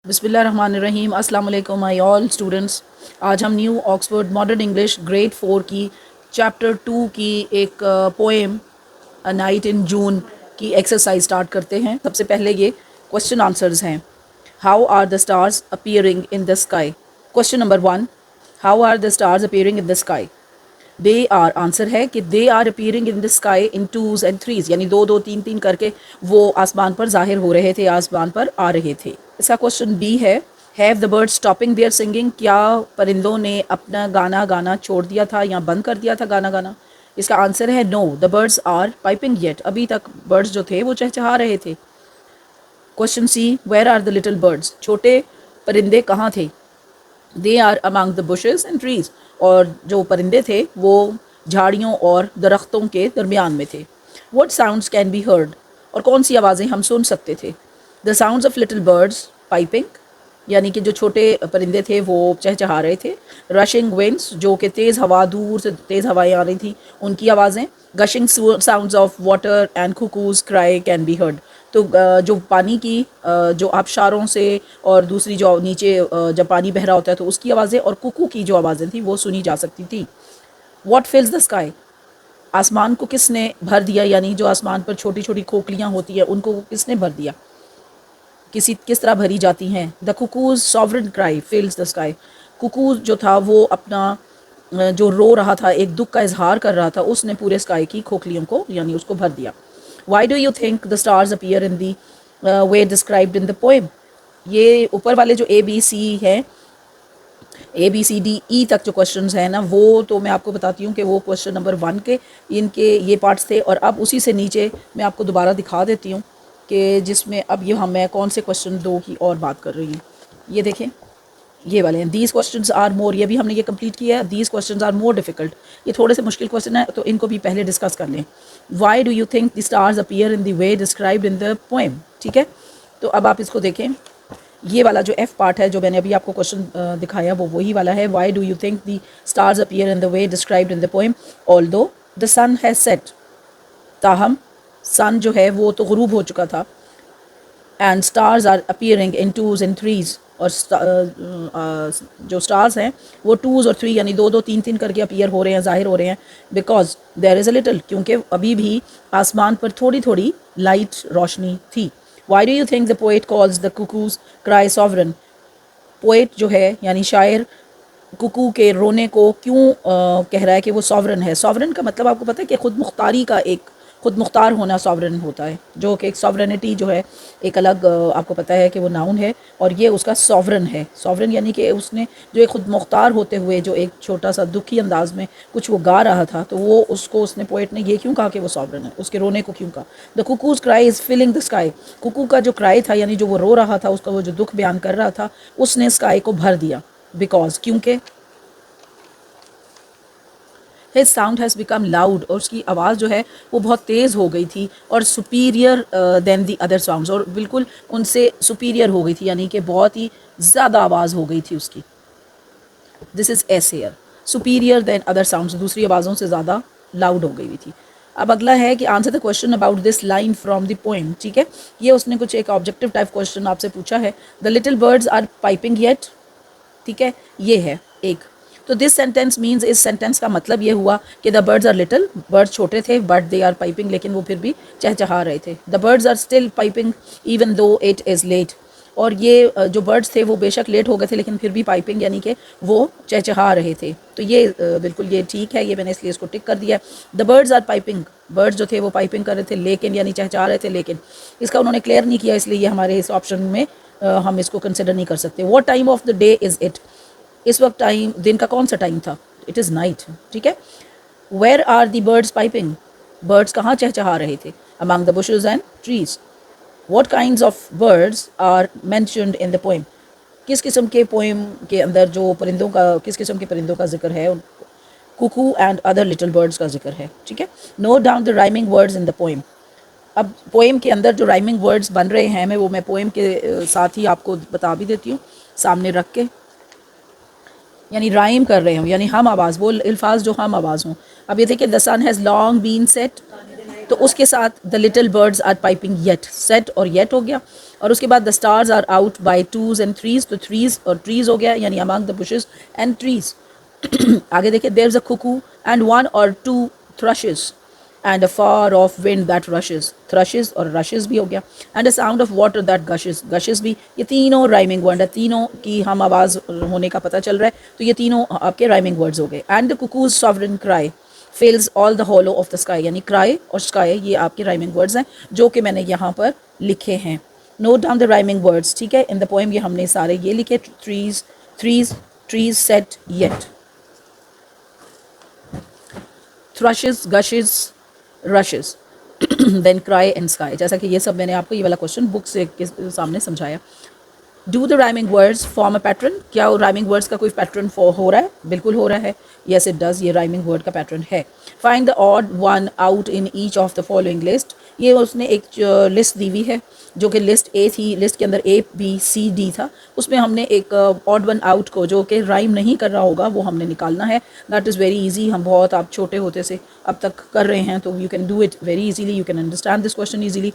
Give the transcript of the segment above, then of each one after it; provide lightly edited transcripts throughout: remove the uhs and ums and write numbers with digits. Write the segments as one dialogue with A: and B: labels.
A: बिस्मिल्लाहिर्रहमानिर्रहीम। अस्सलाम वालेकुम माय ऑल स्टूडेंट्स। आज हम new Oxford modern English grade 4 की चैप्टर 2 की एक पोएम अ नाइट इन जून की एक्सरसाइज स्टार्ट करते हैं। सबसे पहले ये क्वेश्चन आंसर्स हैं। How are the stars appearing in the sky. Question number 1, how are the stars appearing in the sky. They are answer है कि they are appearing in the sky in 2s and 3s, यानी 2 2 3 3 करके वो आसमान पर जाहिर हो रहे थे, आसमान पर आ रहे थे। इसका क्वेश्चन बी है, have the bird stopping there singing. क्या परिंदों ने अपना गाना गाना छोड़ दिया था या बंद कर दिया था गाना गाना। इसका आंसर है no, the birds are piping yet. अभी तक बर्ड्स जो थे वो चहचहा रहे थे। Question C, where are the little birds. छोटे परिंदे कहाँ थे। They are among the bushes and trees. और जो परिंदे थे वो झाड़ियों और दरख्तों के दरमियान में थे। What sounds can be heard. और कौन सी आवाज़ें हम सुन सकते थे। The sounds of little birds piping, यानी कि जो छोटे परिंदे थे वो चहचहा रहे थे। रशिंग विंड्स, जो कि तेज़ हवा, दूर से तेज़ हवाएं आ रही थी, उनकी आवाज़ें। Gushing sounds of water and cuckoos cry can be heard. तो जो पानी की जो आबशारों से और दूसरी जो नीचे जब पानी बह रहा होता है तो उसकी आवाज़ें और कुकू की जो आवाज़ें थी वो सुनी जा सकती थी। What फिल्स the sky. आसमान को किसने भर दिया, यानी जो आसमान पर छोटी छोटी खोखलियाँ होती हैं उनको किसने भर दिया, किस तरह भरी जाती हैं। The cuckoos sovereign cry फिल्स the sky. Cuckoos जो था वो अपना जो रो रहा था, एक दुख का इजहार कर रहा था, उसने पूरे स्काई की खोखलियों को यानी उसको भर दिया। Y do you think the stars appear in the way described in the poem. ये ऊपर वाले जो ए बी सी है, A B C D E तक जो क्वेश्चंस हैं ना, वो तो मैं आपको बताती हूँ कि वो क्वेश्चन नंबर 1 के इनके ये पार्ट्स थे। और अब उसी से नीचे मैं आपको दोबारा दिखा देती हूँ कि जिसमें अब ये मैं कौन से क्वेश्चन 2 की और बात कर रही हूँ। ये देखें, ये वाले हैं। दीज क्वेश्चंस आर मोर, ये भी हमने ये कंप्लीट किया है। These questions are more difficult, ये थोड़े से मुश्किल क्वेश्चन है तो इनको भी पहले डिस्कस कर लें। Y do you think the stars appear in the way described in the poem. ठीक है, तो अब आप इसको देखें। ये वाला जो एफ पार्ट है जो मैंने अभी आपको क्वेश्चन दिखाया वो वही वाला है। Why do you think the stars appear in the way described in the poem although the sun has set. ताहम सन जो है वो तो गुरूब हो चुका था। And stars are appearing in 2s and 3s। और जो स्टार्स हैं वो 2s और 3 यानी 2 2 3 3 करके अपीयर हो रहे हैं, जाहिर हो रहे हैं। Because there is a little, क्योंकि अभी भी आसमान पर थोड़ी थोड़ी लाइट रोशनी थी। Y do you think the poet calls the cuckoo's cry sovereign. Poet जो है यानी शायर कुकू के रोने को क्यों कह रहा है कि वो सॉवरन है। सॉवरन का मतलब आपको पता है कि खुद मुख्तारी का एक खुद मुख्तार होना सॉवरन होता है, जो कि एक सॉवरनिटी जो है एक अलग आपको पता है कि वो नाउन है और ये उसका सॉवरन है। सॉवरन यानी कि उसने जो एक खुद मुख्तार होते हुए जो एक छोटा सा दुखी अंदाज में कुछ वो गा रहा था, तो वो उसको उसने पोएट ने ये क्यों कहा कि वो सॉवरन है, उसके रोने को क्यों कहा। The cuckoo's cry is filling the sky. Cuckoo का जो क्राई था यानी जो वो रो रहा था, उसका वो जो दुख बयान कर रहा था, उसने स्काई को भर दिया। बिकॉज क्योंकि his sound has become loud, और उसकी आवाज़ जो है वो बहुत तेज़ हो गई थी। और superior than the other sounds, और बिल्कुल उनसे सुपीरियर हो गई थी, यानी कि बहुत ही ज़्यादा आवाज़ हो गई थी उसकी। This is as here, superior than other sounds, दूसरी आवाज़ों से ज़्यादा लाउड हो गई हुई थी। अब अगला है कि answer the question about this line from the poem. ठीक है, ये उसने कुछ एक ऑब्जेक्टिव टाइप क्वेश्चन आपसे पूछा है। The little birds are piping yet. ठीक है, ये है एक। तो दिस सेंटेंस मीन्स, इस सेंटेंस का मतलब ये हुआ कि the birds are little, birds छोटे थे, बट दे आर पाइपिंग, लेकिन वो फिर भी चहचहा रहे थे। The birds are still piping even though it is late. और ये जो बर्ड्स थे वो बेशक लेट हो गए थे लेकिन फिर भी पाइपिंग यानी कि वो चहचहा रहे थे। तो ये बिल्कुल ये ठीक है, ये मैंने इसलिए इसको टिक कर दिया। The birds are piping, birds जो थे वो पाइपिंग कर रहे थे, लेकिन यानी चहचहा रहे थे, लेकिन इसका उन्होंने क्लियर नहीं किया, इसलिए ये हमारे इस ऑप्शन में हम इसको कंसिडर नहीं कर सकते। What time of the day is it. इस वक्त टाइम दिन का कौन सा टाइम था। It is night. ठीक है, where are the birds piping, birds कहाँ चहचहा रहे थे। Among the bushes and trees. What kinds of birds are mentioned in the poem, किस किस्म के पोएम के अंदर जो परिंदों का, किस किस्म के परिंदों का जिक्र है। Cuckoo and other little birds का जिक्र है। ठीक है, note down the rhyming words in the poem. अब पोएम के अंदर जो राइमिंग वर्ड्स बन रहे हैं मैं पोएम के साथ ही आपको बता भी देती हूँ सामने रख के, यानी राइम कर रहे हूँ, यानी हम आवाज़, वो अल्फाज जो हम आवाज़ हों। अब ये देखिए, the sun has long been set, तो उसके साथ the little birds are piping yet, set और येट हो गया। और उसके बाद the stars are out by twos and threes, तो थ्रीज और ट्रीज हो गया, यानी among the bushes and trees. आगे देखिए, there is a cuckoo and one or two thrushes and a far off wind that rushes, thrushes और rushes भी हो गया, and a sound of water that gushes, gushes भी। ये तीनों rhyming word है, तीनों की हम आवाज़ होने का पता चल रहा है, तो ये तीनों आपके राइमिंग वर्ड्स हो गए। And the cuckoo's sovereign cry fills all the hollow of the sky, यानी क्राई और स्काई ये आपके राइमिंग वर्ड्स हैं जो कि मैंने यहाँ पर लिखे हैं। Note down the rhyming words, ठीक है, इन द पोएम ये हमने सारे ये लिखे, trees, trees, trees set yet, thrushes, gushes, rushes, then cry and sky। जैसा कि ये सब मैंने आपको ये वाला क्वेश्चन बुक से के सामने समझाया। Do the rhyming words form a pattern, क्या राइमिंग वर्ड्स का कोई पैटर्न हो रहा है? बिल्कुल हो रहा है, येस इट डज, ये राइमिंग वर्ड का पैटर्न है। Find the odd one out in each of the following list, ये उसने एक लिस्ट दी हुई है जो कि लिस्ट ए थी, लिस्ट के अंदर ए बी सी डी था, उसमें हमने एक ऑड वन आउट को जो कि राइम नहीं कर रहा होगा वो हमने निकालना है। दैट इज़ वेरी इजी, हम बहुत आप छोटे होते से अब तक कर रहे हैं, तो you can do it very easily, you can understand this question easily.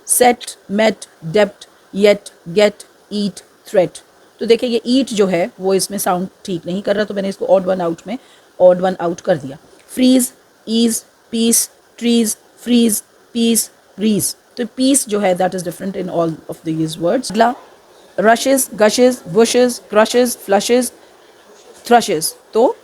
A: Set, met, डेप्ट, येट, गेट, ईट, थ्रेट, तो देखिए ये ईट जो है वो इसमें साउंड ठीक नहीं कर रहा, तो मैंने इसको ऑड वन आउट में ऑड वन आउट कर दिया। Freeze, ease, peace, trees, freeze, peace, रीज, तो पीस जो है that is different in all of these words. अगला rushes, gushes, bushes, crushes, flushes, thrushes, तो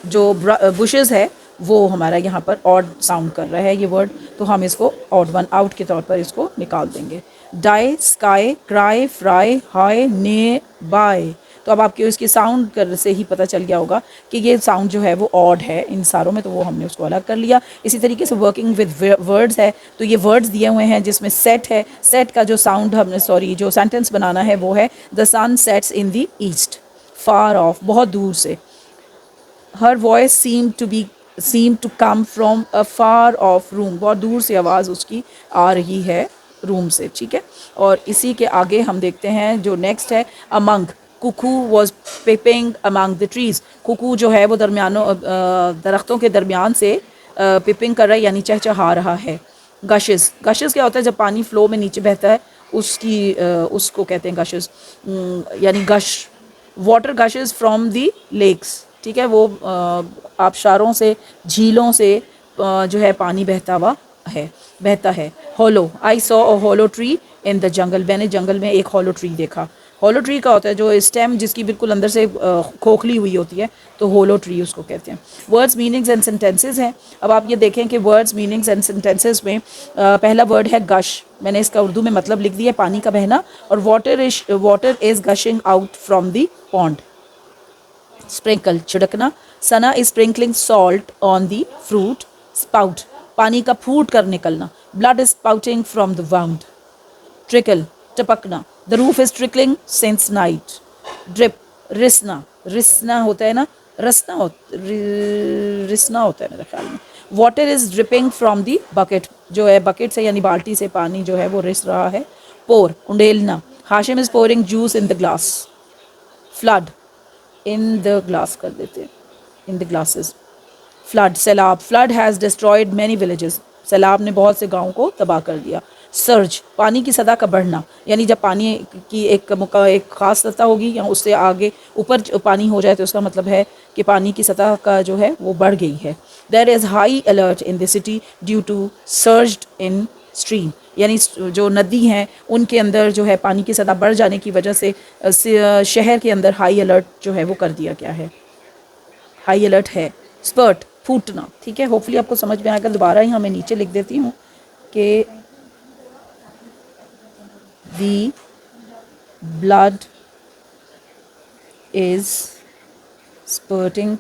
A: जो बुशेस है वो हमारा यहाँ पर ऑड साउंड कर रहा है ये वर्ड, तो हम इसको ऑड वन आउट के तौर पर इसको निकाल देंगे। Die, sky, cry, fry, high, ने, बाय, तो अब आपके इसकी साउंड कर से ही पता चल गया होगा कि ये साउंड जो है वो ऑड है इन सारों में, तो वो हमने उसको अलग कर लिया। इसी तरीके से वर्किंग विद वर्ड्स है, तो ये वर्ड्स दिए हुए हैं जिसमें सेट है, सेट का जो साउंड हमने जो सेंटेंस बनाना है वो है the sun sets in the east, far off, बहुत दूर से। Her voice seem to come from a far off room, बहुत दूर से आवाज़ उसकी आ रही है रूम से, ठीक है। और इसी के आगे हम देखते हैं जो नेक्स्ट है among, cuckoo was piping among the trees, cuckoo जो है वो दरख्तों के दरमियान से पिपिंग कर रहा है, यानी चहचहा रहा है। गशेस, गशेस क्या होता है? जब पानी फ्लो में नीचे बहता है उसको कहते हैं गशेस, यानी गश, वाटर गशेस फ्रॉम दी लेक्स, ठीक है, वो आबशारों से, झीलों से जो है पानी बहता है। Hollow, I saw a hollow tree in the jungle, मैंने जंगल में एक हॉलो ट्री देखा। हॉलो ट्री का होता है जो स्टेम जिसकी बिल्कुल अंदर से खोखली हुई होती है, तो हॉलो ट्री उसको कहते हैं। वर्ड्स, मीनिंग्स एंड सेंटेंसेस हैं। अब आप ये देखें कि वर्ड्स, मीनिंग्स एंड सेंटेंसेस में पहला वर्ड है गश, मैंने इसका उर्दू में मतलब लिख दिया पानी का बहना, और water is gushing out from the pond. Sprinkle, छिड़कना। Sana is sprinkling salt on the fruit. Spout, पानी का फूट कर निकलना। Blood is spouting from the wound. Trickle, टपकना। The roof is trickling since night. Drip, रिसना, रिसना होता है ना, रिसना होता है मेरे ख्याल में। Water is dripping from the bucket, जो है बकेट से यानी बाल्टी से पानी जो है वो रिस रहा है। पोर, उंडेलना। Hashim is pouring juice in the glass. Flood, in the glass कर देते हैं, इन द ग्लासेस। फ्लड, सैलाब, flood has destroyed many villages, सैलाब ने बहुत से गाँव को तबाह कर दिया। सर्ज, पानी की सतह का बढ़ना, यानी जब पानी की एक ख़ास सतह होगी या उससे आगे ऊपर पानी हो जाए तो उसका मतलब है कि पानी की सतह का जो है वो बढ़ गई है। There is high alert in the city due to surged in stream, यानी जो नदी हैं उनके अंदर जो है पानी की सतह बढ़ जाने की वजह से शहर के अंदर हाई अलर्ट जो है वो कर दिया गया है, हाई अलर्ट है। स्पर्ट, फूटना, ठीक है, होपफुली आपको समझ में आएगा। दोबारा ही हमें नीचे लिख देती हूँ कि the blood is spurting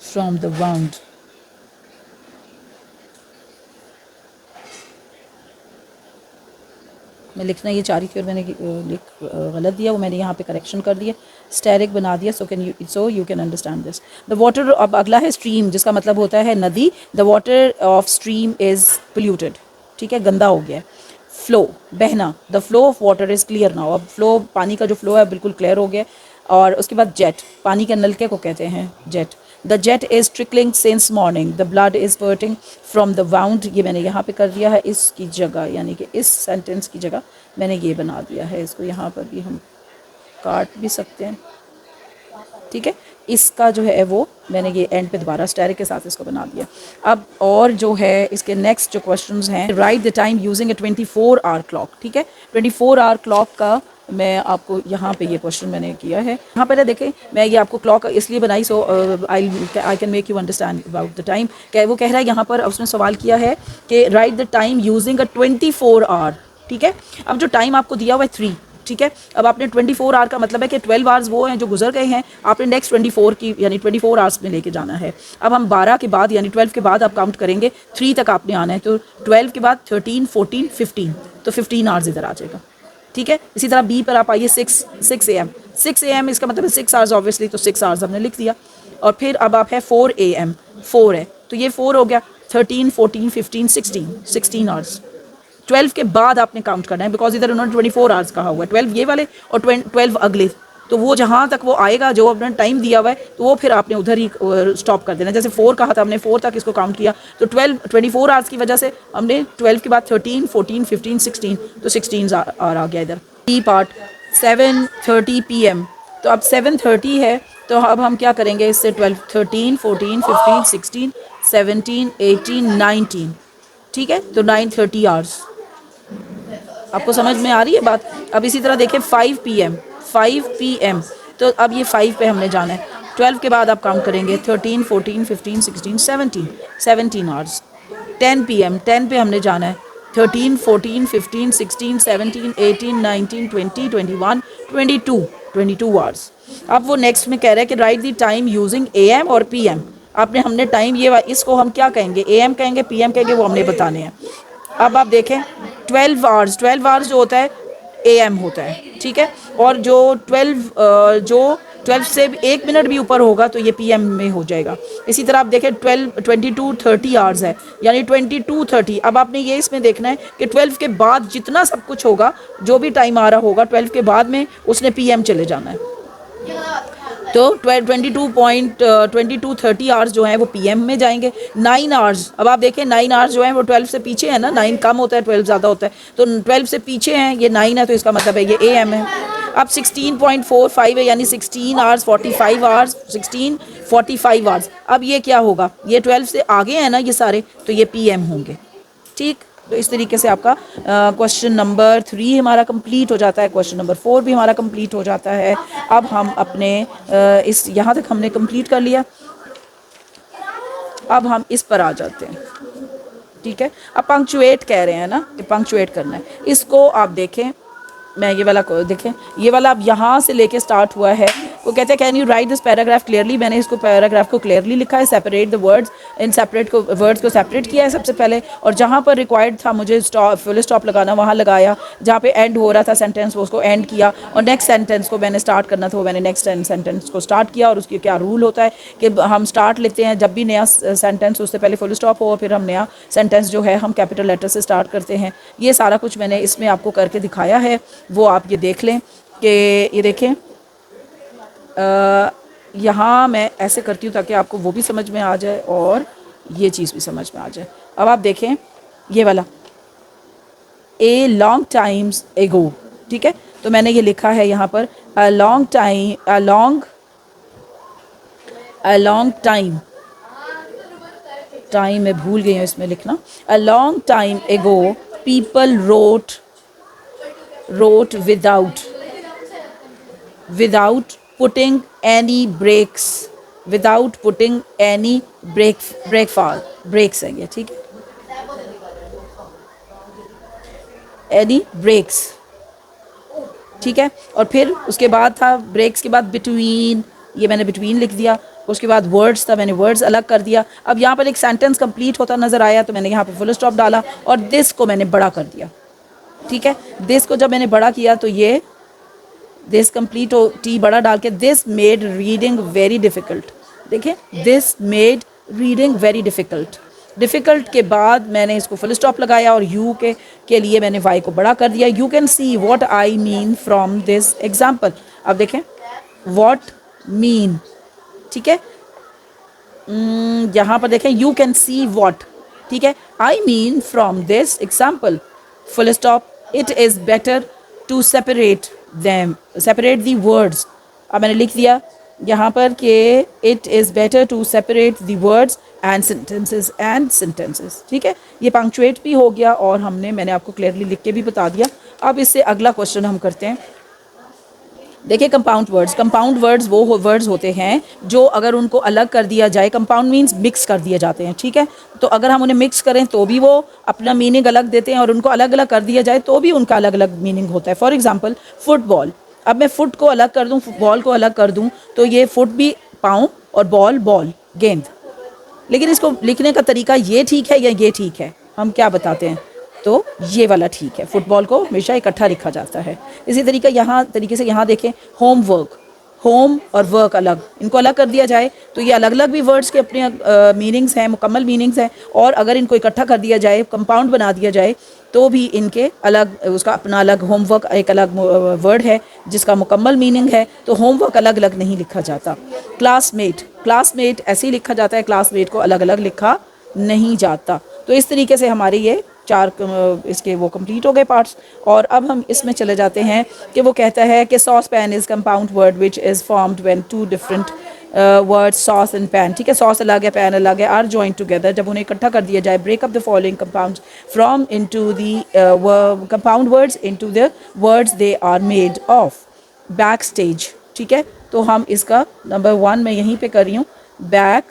A: from the wound. मैं लिखना ये चाह रही थी और मैंने गलत दिया, वो मैंने यहाँ पे करेक्शन कर दिया, स्टेरिक बना दिया, so you can understand this. The water, अब अगला है स्ट्रीम, जिसका मतलब होता है नदी। The water of stream is polluted, ठीक है, गंदा हो गया है। फ्लो, बहना। The flow of water is clear now, अब फ्लो, पानी का जो फ्लो है बिल्कुल क्लियर हो गया। और उसके बाद जेट, पानी के नलके को कहते हैं jet. The jet is trickling since morning, the blood is spurting from the wound, ये मैंने यहाँ पे कर दिया है इसकी जगह, यानी कि इस सेंटेंस की जगह मैंने ये बना दिया है। इसको यहाँ पर भी हम काट भी सकते हैं, ठीक है। इसका जो है वो मैंने ये एंड पे दोबारा स्टैरिक के साथ इसको बना दिया। अब और जो है इसके नेक्स्ट जो क्वेश्चंस हैं, right the time using A 24 hour clock, ठीक है। 24 आवर क्लॉक का मैं आपको यहाँ पे ये क्वेश्चन मैंने किया है। यहाँ पहले देखें, मैं ये आपको क्लॉक इसलिए बनाई so I can make you understand about the time. क्या वो कह रहा है यहाँ पर, उसने सवाल किया है कि write the time using a 24 hour, ठीक है। अब जो टाइम आपको दिया हुआ है 3, ठीक है। अब आपने 24 आवर का मतलब है कि 12 आवर्स वो हैं जो गुजर गए हैं, आपने नेक्स्ट 24 की यानी 24 आवर्स में लेके जाना है। अब हम 12 के बाद यानी 12 के बाद आप काउंट करेंगे, 3 तक आपने आना है, तो 12 के बाद 13, 14, 15, तो 15 आवर्स इधर आ जाएगा, ठीक है। इसी तरह बी पर आप आइए 6 AM, 6 AM इसका मतलब है 6 आवर्स ऑब्वियसली, तो 6 आवर्स हमने लिख दिया। और फिर अब आप है 4 AM, 4 है तो ये 4 हो गया, 13, 14, 15, 16 आवर्स। 12 के बाद आपने काउंट करना है, बिकॉज इधर उन्होंने 24 आवर्स कहा हुआ है, 12 ये वाले और 12 अगले, तो वो जहाँ तक वो आएगा जो आपने टाइम दिया हुआ है, तो वो फिर आपने उधर ही स्टॉप कर देना। जैसे 4 कहा था हमने, 4 तक इसको काउंट किया, तो 24 आवर्स की वजह से हमने 12 के बाद 13, 14, 15, 16, तो 16 आवर आ गया इधर। बी पार्ट 7:30 PM, तो अब 7:30 है, तो अब हम क्या करेंगे इससे, 12, 13, 14, 15, 16, 17, 18, 19, ठीक है, तो 9:30 आवर्स। आपको समझ में आ रही है बात। अब इसी तरह देखें 5 PM, तो अब ये 5 पे हमने जाना है। 12 के बाद आप काउंट करेंगे, 13, 14, 15, 16, 17 आवर्स। 10 PM, 10 पे हमने जाना है, 13, 14, 15, 16, 17, 18, 19, 20, 21, 22 आवर्स। अब वो नेक्स्ट में कह रहा है कि write the time using AM और PM। आपने हमने टाइम ये इसको हम क्या कहेंगे, AM कहेंगे, PM कहेंगे, वो हमने बताने हैं। अब आप देखें 12 आवर्स जो होता है AM होता है, ठीक है। और जो 12 से 1 मिनट भी ऊपर होगा तो ये PM में हो जाएगा। इसी तरह आप देखें 22, 30 आवर्स है, यानी 22, 30। अब आपने ये इसमें देखना है कि 12 के बाद जितना सब कुछ होगा, जो भी टाइम आ रहा होगा 12 के बाद में, उसने PM चले जाना है। तो 22, 30 आवर्स जो हैं वो PM में जाएंगे। 9 आवर्स, अब आप देखें 9 आवर्स जो हैं वो 12 से पीछे है ना, 9 कम होता है 12 ज़्यादा होता है, तो 12 से पीछे हैं, ये 9 है, तो इसका मतलब है ये AM है। अब 16.45 है, यानी 16 आवर्स 45 आवर्स, 16:45 आवर्स। अब ये क्या होगा, ये 12 से आगे हैं ना ये सारे, तो ये PM होंगे, ठीक। तो इस तरीके से आपका क्वेश्चन नंबर 3 हमारा कंप्लीट हो जाता है, क्वेश्चन नंबर 4 भी हमारा कंप्लीट हो जाता है। अब हम अपने इस यहाँ तक हमने कंप्लीट कर लिया, अब हम इस पर आ जाते हैं, ठीक है। अब पंक्चुएट कह रहे हैं ना कि पंक्चुएट करना है, इसको आप देखें, मैं ये वाला को देखें, ये वाला अब यहाँ से लेके स्टार्ट हुआ है। वो कहते हैं can you right this paragraph clearly. मैंने इसको पैराग्राफ को क्लियरली लिखा है, separate the words, in separate को वर्ड्स को सेपरेट किया है सबसे पहले, और जहाँ पर रिक्वायर्ड था मुझे फुल स्टॉप लगाना वहाँ लगाया, जहाँ पे एंड हो रहा था सेंटेंस वो उसको एंड किया, और नेक्स्ट सेंटेंस को मैंने स्टार्ट करना था वो मैंने नेक्स्ट सेंटेंस को स्टार्ट किया। और उसकी क्या रूल होता है कि हम स्टार्ट लेते हैं जब भी नया सेंटेंस, उससे पहले फुल स्टॉप हो और फिर हम नया सेंटेंस जो है हम कैपिटल लेटर से स्टार्ट करते हैं। ये सारा कुछ मैंने इसमें आपको करके दिखाया है, वो आप ये देख लें कि ये देखें, यहाँ मैं ऐसे करती हूँ ताकि आपको वो भी समझ में आ जाए और ये चीज़ भी समझ में आ जाए। अब आप देखें ये वाला ए लॉन्ग टाइम्स एगो, ठीक है, तो मैंने ये लिखा है यहाँ पर अ लॉन्ग टाइम मैं भूल गई हूँ इसमें लिखना। A long time ago people wrote without putting any breaks, breaks है ये, ठीक है, any breaks, ठीक है। और फिर उसके बाद था ब्रेक्स के बाद बिटवीन, ये मैंने बिटवीन लिख दिया। उसके बाद वर्ड्स था, मैंने वर्ड्स अलग कर दिया। अब यहाँ पर एक सेंटेंस कंप्लीट होता नज़र आया तो मैंने यहाँ पे फुल स्टॉप डाला, और दिस को मैंने बड़ा कर दिया, ठीक है। दिस को जब मैंने बड़ा किया तो ये दिस कंप्लीट हो टी बड़ा डाल के, this made reading very difficult. देखें, this made reading very difficult के बाद मैंने इसको फुल स्टॉप लगाया, और यू के लिए मैंने वाई को बड़ा कर दिया। You can see what I mean from this example. अब देखें व्हाट मीन, ठीक है, यहाँ पर देखें यू कैन सी वॉट, ठीक है। I mean from this example full stop it is better to separate the words. अब मैंने लिख दिया यहाँ पर कि it is better to separate the words and sentences, ठीक है। ये पंक्चुएट भी हो गया और मैंने आपको क्लियरली लिख के भी बता दिया। अब इससे अगला क्वेश्चन हम करते हैं। देखिए कंपाउंड वर्ड्स वो वर्ड्स होते हैं जो अगर उनको अलग कर दिया जाए, कंपाउंड मीन्स मिक्स कर दिए जाते हैं, ठीक है। तो अगर हम उन्हें मिक्स करें तो भी वो अपना मीनिंग अलग देते हैं और उनको अलग अलग कर दिया जाए तो भी उनका अलग अलग मीनिंग होता है। फॉर एग्जांपल फुटबॉल, अब मैं फुट को अलग कर दूं, बॉल को अलग कर दूं तो ये फुट भी पाँव और बॉल गेंद। लेकिन इसको लिखने का तरीका ये ठीक है या ये ठीक है, हम क्या बताते हैं, तो ये वाला ठीक है। फुटबॉल को हमेशा इकट्ठा लिखा जाता है। इसी तरीके से यहाँ देखें होमवर्क, होम और वर्क अलग, इनको अलग कर दिया जाए तो ये अलग अलग भी वर्ड्स के अपने मीनिंग्स हैं, मुकम्मल मीनिंग्स हैं। और अगर इनको इकट्ठा कर दिया जाए, कंपाउंड बना दिया जाए तो भी इनके अलग, उसका अपना अलग, होमवर्क एक अलग वर्ड है जिसका मुकम्मल मीनिंग है, तो होमवर्क अलग अलग नहीं लिखा जाता। क्लासमेट ऐसे ही लिखा जाता है, क्लासमेट को अलग अलग लिखा नहीं जाता। तो इस तरीके से हमारे ये चार इसके वो कंप्लीट हो गए पार्ट्स। और अब हम इसमें चले जाते हैं कि वो कहता है कि sauce pan is compound word which is formed when two different word sauce and pan, ठीक है। सॉस अलग है, पैन अलग है, आर जॉइंट टुगेदर, जब उन्हें इकट्ठा कर दिया जाए। Break up the following compounds from into the compound words into the words they are made of. Back stage, ठीक है। तो हम इसका नंबर 1 मैं यहीं पे कर रही हूँ, बैक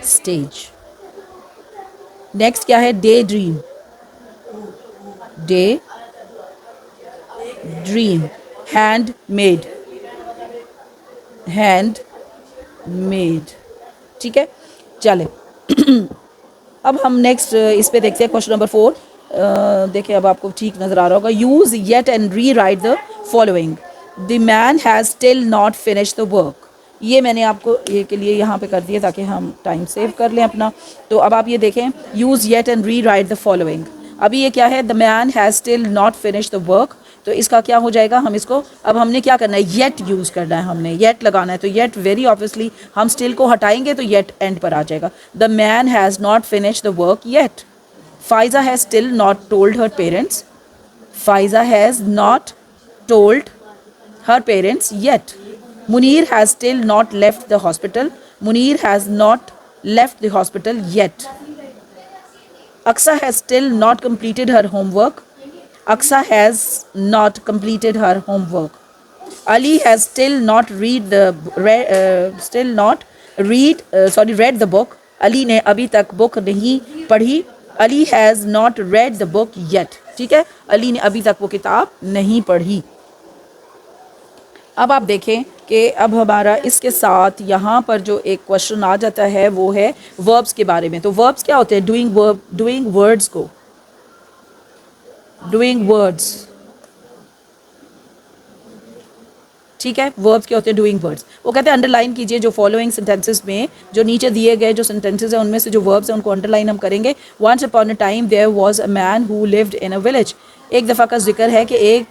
A: स्टेज। नेक्स्ट क्या है, डे ड्रीम, हैंड मेड, ठीक है। चले अब हम नेक्स्ट इस पे देखते हैं क्वेश्चन नंबर 4। देखिए अब आपको ठीक नज़र आ रहा होगा। Use yet and re right the following. The man has still not finish the work. ये मैंने आपको ये के लिए यहाँ पे कर दिया ताकि हम टाइम सेव कर लें अपना। तो अब आप ये देखें, use yet and re right the following. अभी ये क्या है, the man has still not finish the work. तो इसका क्या हो जाएगा, हम इसको अब हमने क्या करना है, येट यूज़ करना है, हमने येट लगाना है। तो येट वेरी ऑब्वियसली हम स्टिल को हटाएंगे तो येट एंड पर आ जाएगा। The man has not finish the work yet. Pfizer has still not told her parents. Pfizer has not told her parents yet. Munir has still not left the hospital. Munir has not left the hospital yet. Aksa has still not completed her homework. Aksa has not completed her homework. Ali has still not read the book. Ali ने अभी तक book नहीं पढ़ी। Ali has not read the book yet. ठीक है, अली ने अभी तक वो किताब नहीं पढ़ी। अब आप देखें कि अब हमारा इसके साथ यहाँ पर जो एक क्वेश्चन आ जाता है वो है वर्ब्स के बारे में। तो वर्ब्स क्या होते हैं, डूइंग वर्ड्स, ठीक है। वर्ब्स क्या होते हैं, डूइंग वर्ड्स। वो कहते हैं अंडरलाइन कीजिए जो फॉलोइंग सेंटेंसेस में, जो नीचे दिए गए जो सेंटेंसेस हैं उनमें से जो वर्ब्स हैं उनको अंडरलाइन हम करेंगे। Once upon a time there was a man who lived in a village. एक दफ़ा का जिक्र है कि एक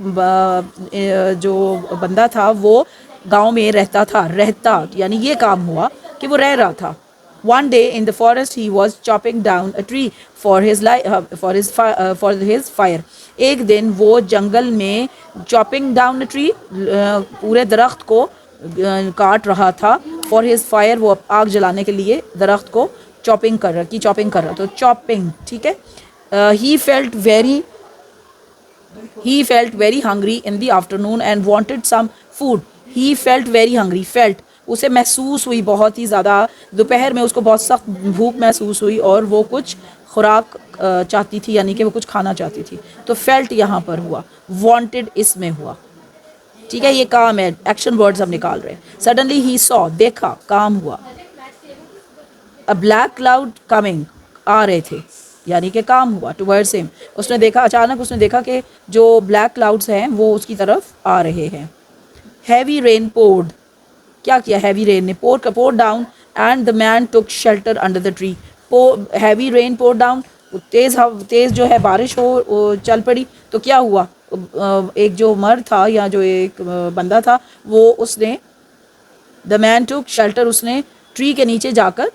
A: जो बंदा था वो गांव में रहता यानी ये काम हुआ कि वो रह रहा था। One day in the forest he was chopping down a tree for his fire. एक दिन वो जंगल में chopping down a tree, पूरे दरख्त को काट रहा था। For his fire, वो आग जलाने के लिए दरख्त को चॉपिंग कर रहा, तो चॉपिंग, ठीक है। He felt very hungry in the afternoon and wanted some food. He felt very hungry. उसे महसूस हुई बहुत ही ज़्यादा, दोपहर में उसको बहुत सख्त भूख महसूस हुई और वो कुछ खुराक चाहती थी, यानी कि वो कुछ खाना चाहती थी। तो फेल्ट यहाँ पर हुआ, वांटेड इसमें हुआ, ठीक है। ये काम है, एक्शन वर्ड्स हम निकाल रहे हैं। सडनली ही सॉ, देखा, काम हुआ। अ ब्लैक क्लाउड कमिंग, आ रहे थे, यानी कि काम हुआ। टुवर्ड्स हिम, उसने देखा, अचानक उसने देखा कि जो ब्लैक क्लाउड्स हैं वो उसकी तरफ आ रहे हैं। हैवी रेन पोर्ड, क्या किया, हैवी रेन ने poured down and the man took shelter under the tree. Heavy rain poured down, तेज़ जो है बारिश हो चल पड़ी। तो क्या हुआ, एक जो मर्द था या जो एक बंदा था वो उसने द मैन टुक शेल्टर, उसने ट्री के नीचे जाकर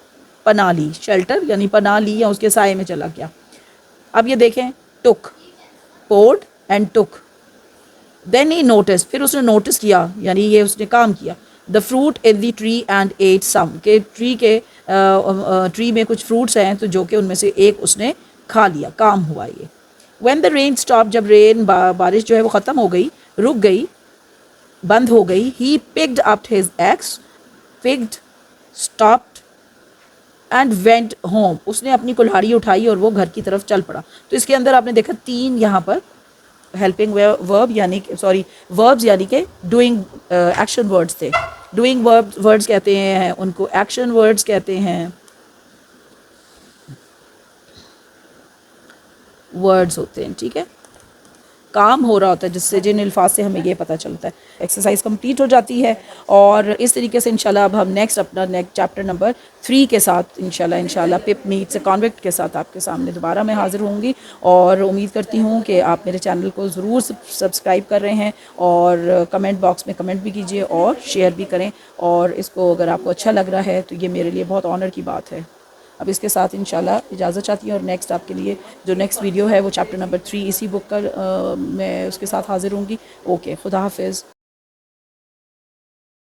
A: पनाह ली, शेल्टर यानी पनाह ली या उसके साए में चला गया। अब ये देखें, took, poured and took. Then he notice, फिर उसने नोटिस किया यानी ये उसने काम किया। The fruit in the tree and ate some, के ट्री में कुछ फ्रूट्स हैं तो जो कि उनमें से एक उसने खा लिया, काम हुआ ये। व्हेन द रेन स्टॉप, जब रेन बारिश जो है वो ख़त्म हो गई, रुक गई, बंद हो गई। He picked up his ex, picked, stopped and went home, उसने अपनी कुल्हाड़ी उठाई और वो घर की तरफ चल पड़ा। तो इसके अंदर आपने देखा 3 यहाँ पर हेल्पिंग वर्ब यानी वर्ब्स यानी कि डूइंग एक्शन वर्ड्स थे। डूइंग वर्ड्स कहते हैं उनको, एक्शन वर्ड्स कहते हैं, वर्ड्स होते हैं, ठीक है, काम हो रहा होता है जिससे, जिन अल्फाज से हमें ये पता चलता है। एक्सरसाइज कंप्लीट हो जाती है और इस तरीके से इंशाल्लाह अब हम नेक्स्ट चैप्टर नंबर 3 के साथ इंशाल्लाह पिप मीट्स अ कॉन्विक्ट के साथ आपके सामने दोबारा मैं हाज़िर होंगी। और उम्मीद करती हूँ कि आप मेरे चैनल को ज़रूर सब्सक्राइब कर रहे हैं और कमेंट बॉक्स में कमेंट भी कीजिए और शेयर भी करें। और इसको अगर आपको अच्छा लग रहा है तो ये मेरे लिए बहुत ऑनर की बात है। अब इसके साथ इंशाल्लाह इजाज़त चाहती हूँ और नेक्स्ट आपके लिए जो नेक्स्ट वीडियो है वो चैप्टर नंबर 3 इसी बुक का मैं उसके साथ हाज़िर होंगी। ओके, खुदा हाफिज़।